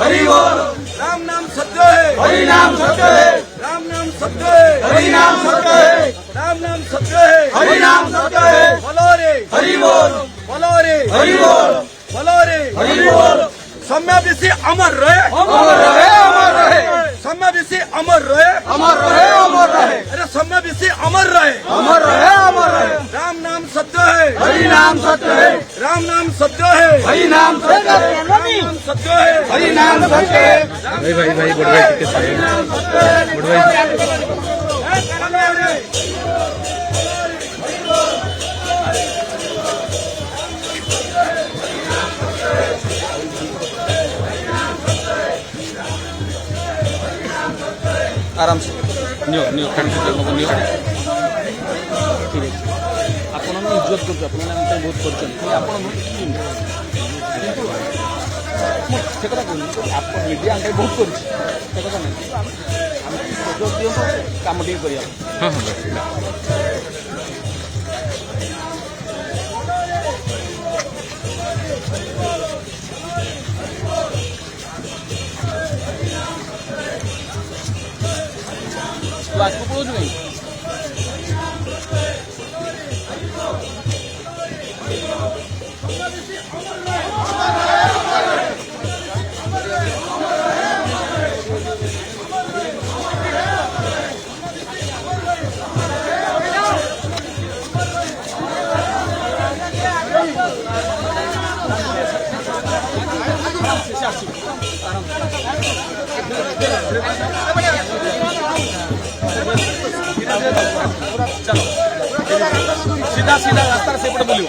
हरि बोल। राम नाम सत्य है, हरि नाम सत्य है, राम नाम सत्य है, हरि नाम सत्य है, राम नाम सत्य है, हरि नाम सत्य है। बोलो रे, हरि बोल, बोलो रे, हरि बोल, बोलो रे, हरि बोल। सम्याविषी अमर रहे, अमर रहे, अमर रहे, सम्याविषी अमर रहे, अमर रहे, अमर रहे, अरे सम्याविषी अमर रहे। अमर रहे, अमर रहे। राम नाम सत्य है, हरि नाम सत्य है, राम नाम सत्य है, हरि नाम सत्य है, राम नाम सत्य है, हरि नाम सत्य है। भाई भाई भाई बड़ भाई टिकट हरि नाम सत्य है। बड़ भाई बोलो रे। आराम से नियो नियो खान को नियो ठीक है आपण हम इज्जत करछु आपण हम बहुत करछन आपण କିନ୍ତୁ ସେ କଥା କହୁନି ଆପଣ ମିଡ଼ିଆ ଆମେ ବହୁତ କରିଛି ସେ କଥା ନାହିଁ ଆମେ ସୁଯୋଗ ଦିଅନ୍ତୁ କାମ ଟିକେ କରିବା ହଁ ହଁ ତୁ ଆଗକୁ ପଳଉଛୁ କାଇଁ सीधा सीधा रास्ता से बुलियो